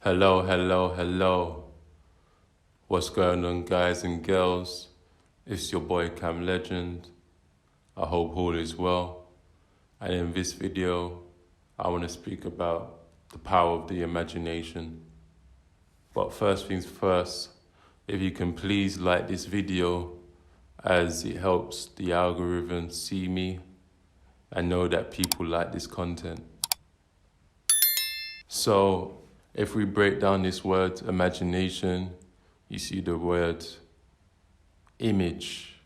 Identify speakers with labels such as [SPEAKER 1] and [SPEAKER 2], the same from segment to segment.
[SPEAKER 1] Hello, hello, hello. What's going on, guys and girls? It's your boy Cam Legend. I hope all is well. And in this video, I want to speak about the power of the imagination. But first things first, if you can please like this video, as it helps the algorithm see me and know that people like this content. So, if we break down this word imagination, you see the word image.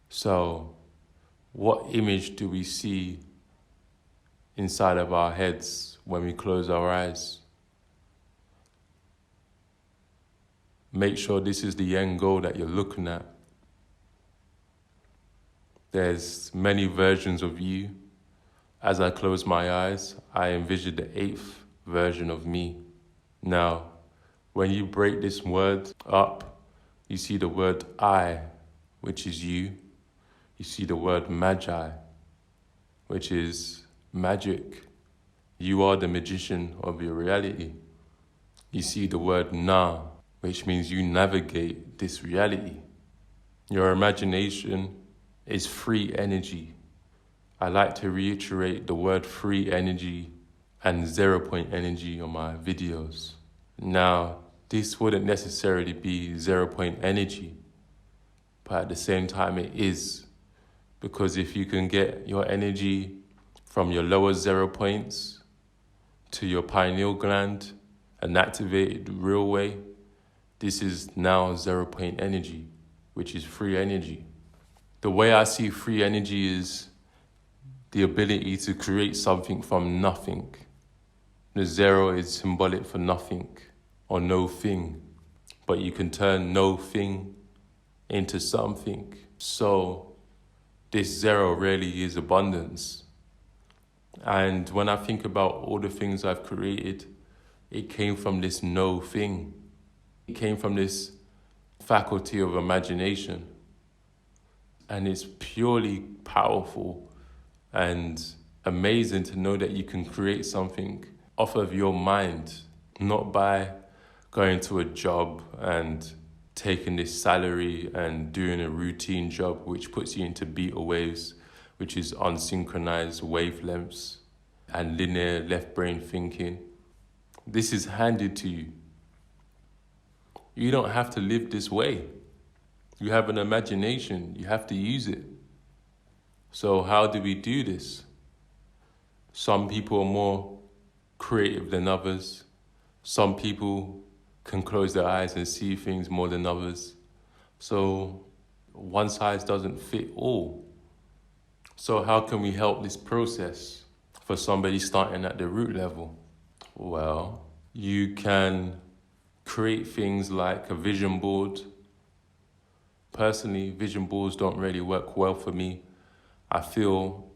[SPEAKER 1] So, what image do we see inside of our heads when we close our eyes? Make sure this is the end goal that you're looking at. There's many versions of you. As I close my eyes, I envision the 8th version of me. Now, when you break this word up, you see the word I, which is you. You see the word magi, which is magic. You are the magician of your reality. You see the word na, which means you navigate this reality. Your imagination is free energy. I like to reiterate the word free energy and 0 point energy on my videos. Now, this wouldn't necessarily be 0 point energy, but at the same time it is, because if you can get your energy from your lower 0 points to your pineal gland and activate it the real way, this is now 0 point energy, which is free energy. The way I see free energy is the ability to create something from nothing. The 0 is symbolic for nothing or no thing, but you can turn no thing into something. So this 0 really is abundance. And when I think about all the things I've created, it came from this no thing. It came from this faculty of imagination. And it's purely powerful and amazing to know that you can create something off of your mind, not by going to a job and taking this salary and doing a routine job which puts you into beta waves, which is unsynchronized wavelengths and linear left brain thinking. This is handed to you. You don't have to live this way. You have an imagination. You have to use it. So how do we do this? Some people are more creative than others. Some people can close their eyes and see things more than others. So one size doesn't fit all. So how can we help this process for somebody starting at the root level? Well, you can create things like a vision board. Personally, vision boards don't really work well for me. I feel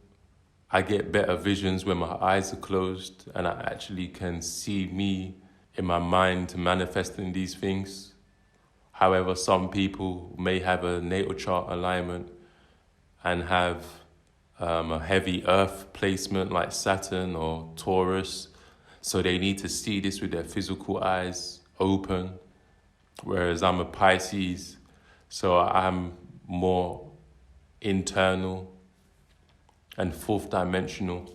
[SPEAKER 1] I get better visions when my eyes are closed and I actually can see me in my mind manifesting these things. However, some people may have a natal chart alignment and have a heavy earth placement like Saturn or Taurus. So they need to see this with their physical eyes open. Whereas I'm a Pisces, so I'm more internal and 4th dimensional.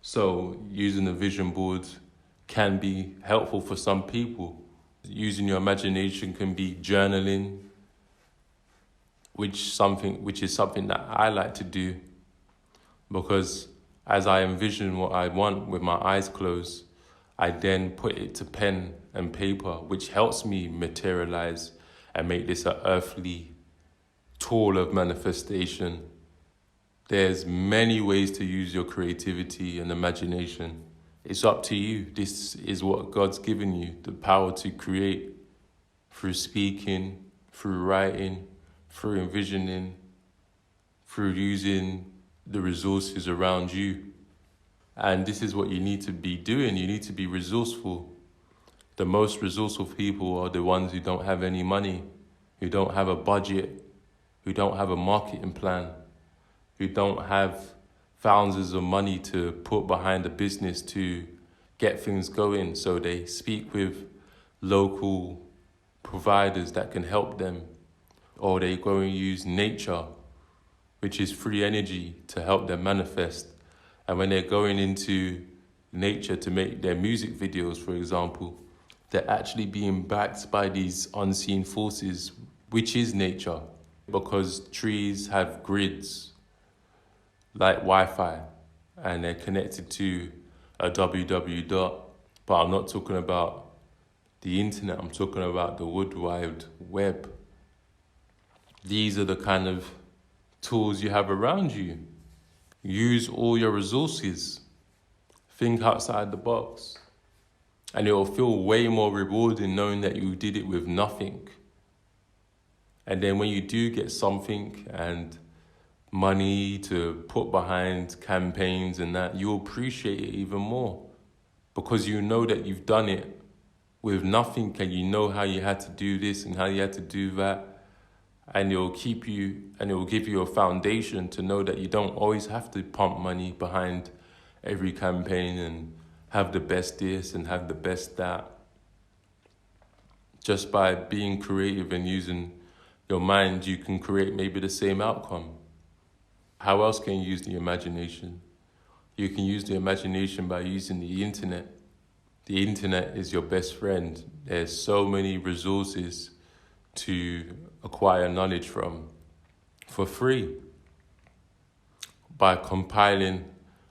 [SPEAKER 1] So using a vision board can be helpful for some people. Using your imagination can be journaling, which is something that I like to do, because as I envision what I want with my eyes closed, I then put it to pen and paper, which helps me materialize and make this an earthly tool of manifestation. There's many ways to use your creativity and imagination. It's up to you. This is what God's given you, the power to create through speaking, through writing, through envisioning, through using the resources around you. And this is what you need to be doing. You need to be resourceful. The most resourceful people are the ones who don't have any money, who don't have a budget, who don't have a marketing plan, who don't have thousands of money to put behind a business to get things going. So they speak with local providers that can help them, or they go and use nature, which is free energy, to help them manifest. And when they're going into nature to make their music videos, for example, they're actually being backed by these unseen forces, which is nature, because trees have grids like Wi-Fi, and they're connected to a www dot. But I'm not talking about the internet, I'm talking about the Wood Wide Web. These are the kind of tools you have around you. Use all your resources. Think outside the box. And it will feel way more rewarding knowing that you did it with nothing. And then when you do get something and money to put behind campaigns and that, you'll appreciate it even more, because you know that you've done it with nothing, and you know how you had to do this and how you had to do that. And it will keep you, and it will give you a foundation to know that you don't always have to pump money behind every campaign and have the best this and have the best that. Just by being creative and using your mind, you can create maybe the same outcome. How else can you use the imagination? You can use the imagination by using the internet. The internet is your best friend. There's so many resources to acquire knowledge from for free. By compiling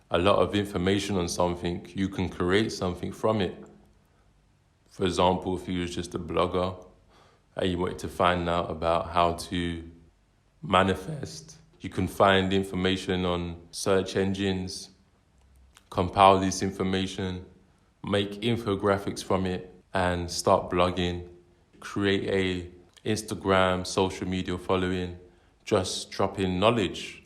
[SPEAKER 1] a lot of information on something, you can create something from it. For example, if you was just a blogger and you wanted to find out about how to manifest, you can find information on search engines, compile this information, make infographics from it, and start blogging. Create a Instagram, social media following, just dropping knowledge.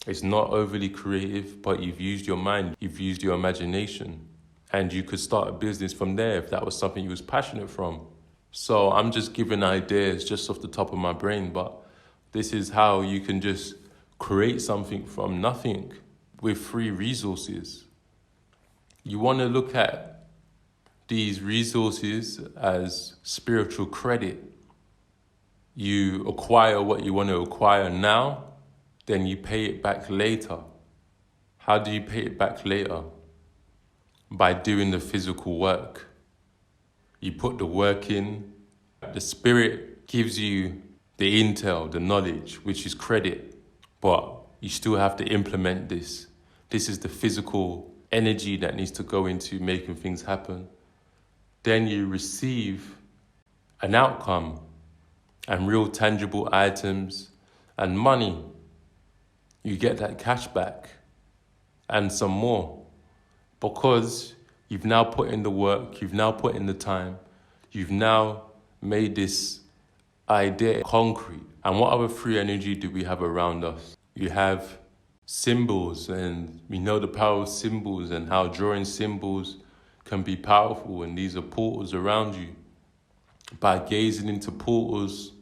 [SPEAKER 1] It's not overly creative, but you've used your mind, you've used your imagination, and you could start a business from there if that was something you was passionate from. So I'm just giving ideas just off the top of my brain, but this is how you can just create something from nothing with free resources. You want to look at these resources as spiritual credit. You acquire what you want to acquire now, then you pay it back later. How do you pay it back later? By doing the physical work. You put the work in. The spirit gives you the intel, the knowledge, which is credit, but you still have to implement this. This is the physical energy that needs to go into making things happen. Then you receive an outcome and real tangible items and money. You get that cash back and some more, because you've now put in the work, you've now put in the time, you've now made this idea concrete. And what other free energy do we have around us? You have symbols, and we know the power of symbols and how drawing symbols can be powerful, and these are portals around you. By gazing into portals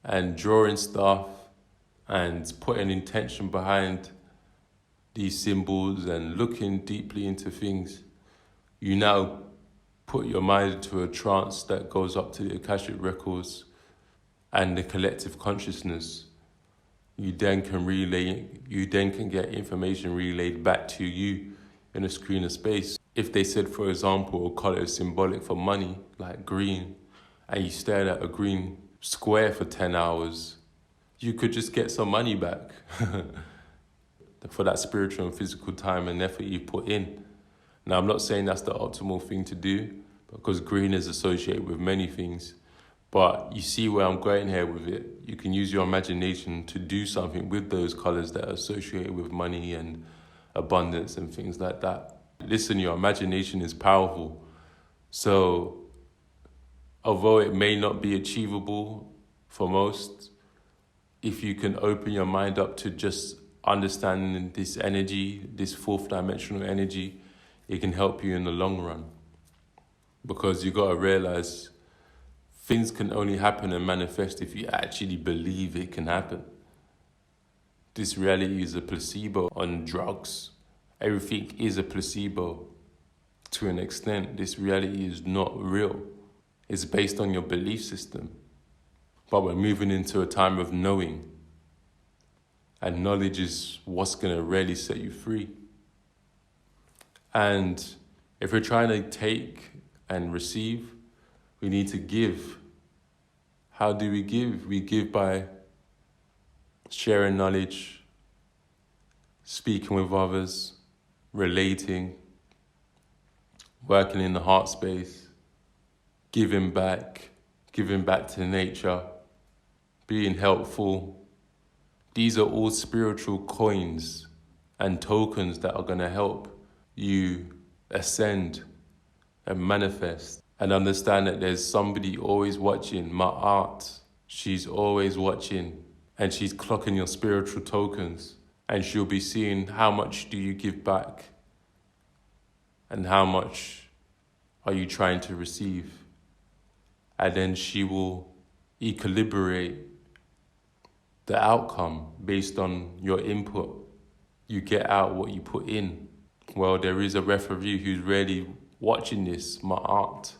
[SPEAKER 1] and drawing stuff and putting intention behind these symbols and looking deeply into things, you now put your mind into a trance that goes up to the Akashic records and the collective consciousness. You then can get information relayed back to you in a screen of space. If they said, for example, a color is symbolic for money, like green, and you stared at a green square for 10 hours, you could just get some money back for that spiritual and physical time and effort you put in. Now, I'm not saying that's the optimal thing to do, because green is associated with many things, but you see where I'm going here with it. You can use your imagination to do something with those colors that are associated with money and abundance and things like that. Listen, your imagination is powerful. So, although it may not be achievable for most, if you can open your mind up to just understanding this energy, this fourth dimensional energy, it can help you in the long run. Because you got to realize things can only happen and manifest if you actually believe it can happen. This reality is a placebo on drugs. Everything is a placebo. to an extent. This reality is not real. It's based on your belief system. But we're moving into a time of knowing. And knowledge is what's going to really set you free. And if we're trying to take and receive, we need to give. How do we give? We give by sharing knowledge, speaking with others, relating, working in the heart space, giving back to nature, being helpful. These are all spiritual coins and tokens that are going to help you ascend and manifest and understand that there's somebody always watching. My art, she's always watching, and she's clocking your spiritual tokens, and she'll be seeing how much do you give back and how much are you trying to receive. And then she will equilibrate the outcome based on your input. You get out what you put in. Well, there is a referee who's really watching this, my art.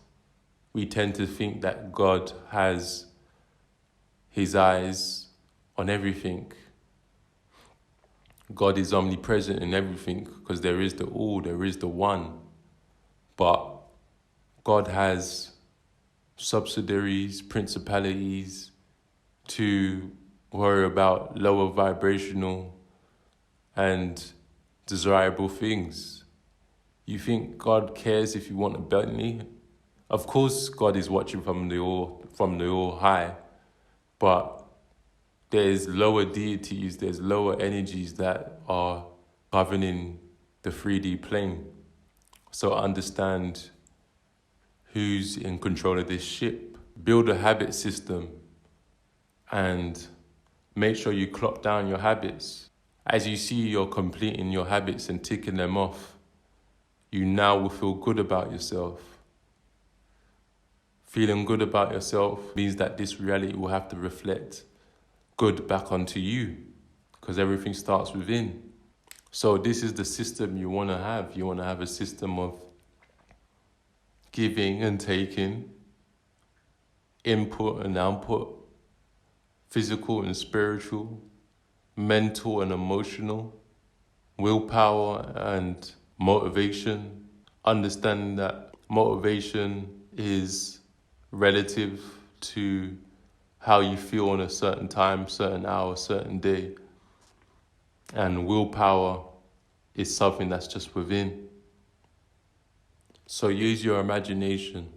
[SPEAKER 1] We tend to think that God has his eyes on everything. God is omnipresent in everything because there is the all, there is the one. But God has subsidiaries, principalities to worry about lower vibrational and desirable things. You think God cares if you want a Bentley? Of course God is watching from the all high, but there's lower deities, there's lower energies that are governing the 3D plane. So understand who's in control of this ship. Build a habit system and make sure you clock down your habits. As you see you're completing your habits and ticking them off, you now will feel good about yourself. Feeling good about yourself means that this reality will have to reflect good back onto you, because everything starts within. So this is the system you want to have. You want to have a system of giving and taking, input and output, physical and spiritual, mental and emotional, willpower and motivation. Understanding that motivation is relative to how you feel on a certain time, certain hour, certain day. And willpower is something that's just within. So use your imagination.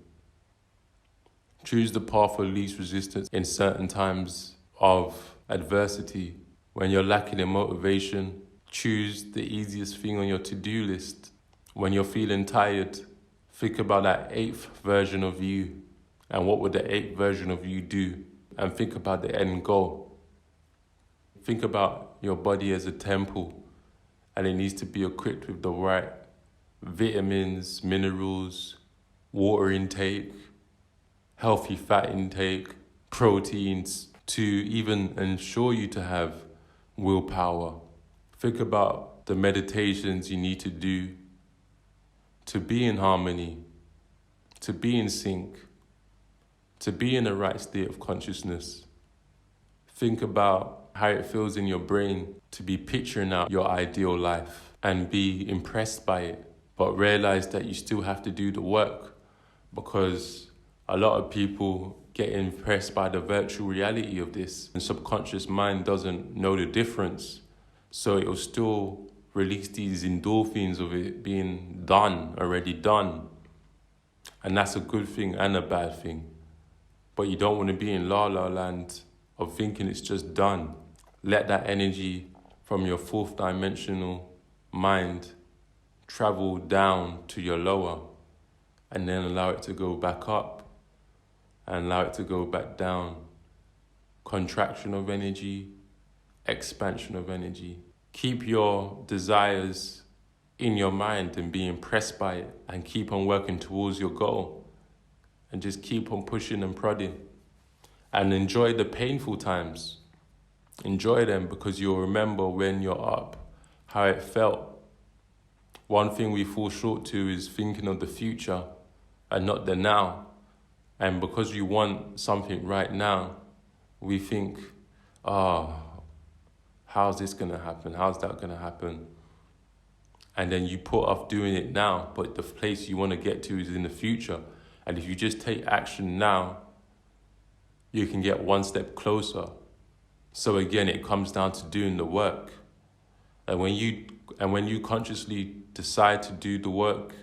[SPEAKER 1] Choose the path of least resistance in certain times of adversity. When you're lacking in motivation, choose the easiest thing on your to-do list. When you're feeling tired, think about that 8th version of you. And what would the 8th version of you do? And think about the end goal. Think about your body as a temple, and it needs to be equipped with the right vitamins, minerals, water intake, healthy fat intake, proteins, to even ensure you to have willpower. Think about the meditations you need to do to be in harmony, to be in sync, to be in the right state of consciousness. Think about how it feels in your brain to be picturing out your ideal life and be impressed by it, but realize that you still have to do the work, because a lot of people get impressed by the virtual reality of this, and subconscious mind doesn't know the difference. So it will still release these endorphins of it being done, already done. And that's a good thing and a bad thing. But you don't want to be in la-la land of thinking it's just done. Let that energy from your 4th dimensional mind travel down to your lower, and then allow it to go back up and allow it to go back down. Contraction of energy, expansion of energy. Keep your desires in your mind and be impressed by it, and keep on working towards your goal, and just keep on pushing and prodding, and enjoy the painful times. Enjoy them, because you'll remember when you're up how it felt. one thing we fall short to is thinking of the future and not the now. And because you want something right now, we think, oh, how's this going to happen? How's that going to happen? And then you put off doing it now, but the place you want to get to is in the future. And if you just take action now, you can get one step closer. So again, it comes down to doing the work. And when you consciously decide to do the work,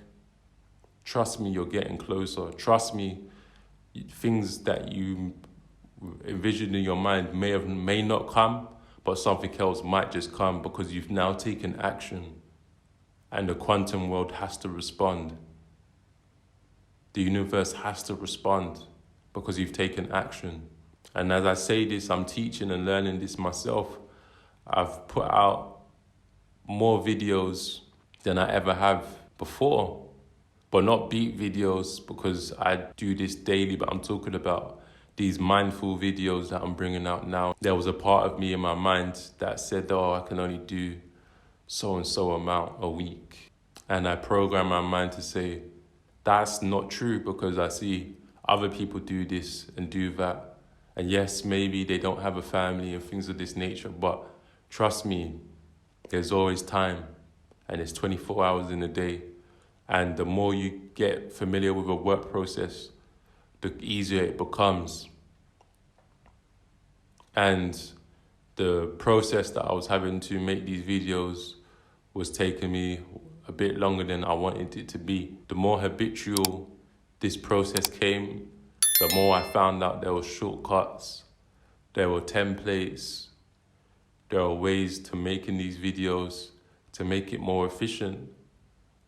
[SPEAKER 1] trust me, you're getting closer. Trust me, things that you envisioned in your mind may not come, but something else might just come because you've now taken action. And the quantum world has to respond. The universe has to respond because you've taken action. And as I say this, I'm teaching and learning this myself. I've put out more videos than I ever have before, but not beat videos because I do this daily, but I'm talking about these mindful videos that I'm bringing out now. There was a part of me in my mind that said, oh, I can only do so-and-so amount a week. And I program my mind to say, that's not true because I see other people do this and do that. And yes, maybe they don't have a family and things of this nature, but trust me, there's always time and it's 24 hours in a day. And the more you get familiar with a work process, the easier it becomes. And the process that I was having to make these videos was taking me a bit longer than I wanted it to be. The more habitual this process came, the more I found out there were shortcuts, there were templates, there are ways to making these videos to make it more efficient.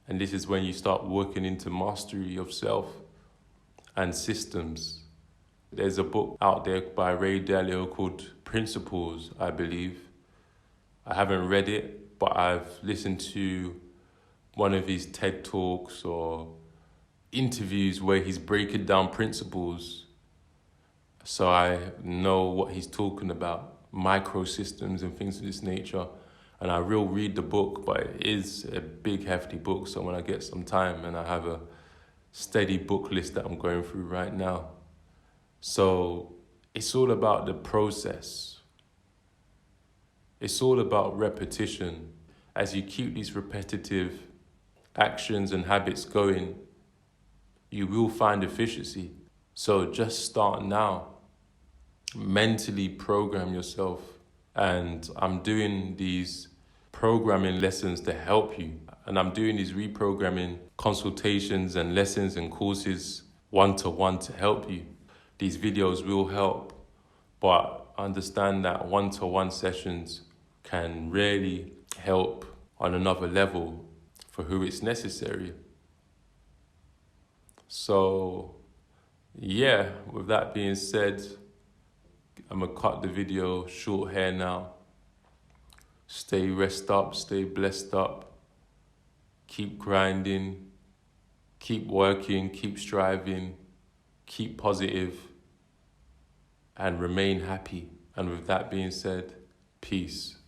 [SPEAKER 1] And this is when you start working into mastery of self and systems. There's a book out there by Ray Dalio called Principles, I believe. I haven't read it, but I've listened to one of his TED Talks or interviews where he's breaking down principles. So I know what he's talking about, microsystems and things of this nature. And I will read the book, but it is a big, hefty book. So when I get some time, and I have a steady book list that I'm going through right now. So it's all about the process. It's all about repetition. As you keep these repetitive actions and habits going, you will find efficiency. So just start now. Mentally program yourself. And I'm doing these programming lessons to help you. And I'm doing these reprogramming consultations and lessons and courses one-to-one to help you. These videos will help, but understand that one-to-one sessions can really help on another level for who it's necessary. So, yeah, with that being said, I'm going to cut the video short here now. Stay rest up, stay blessed up. Keep grinding, keep working, keep striving, keep positive, and remain happy. And with that being said, peace.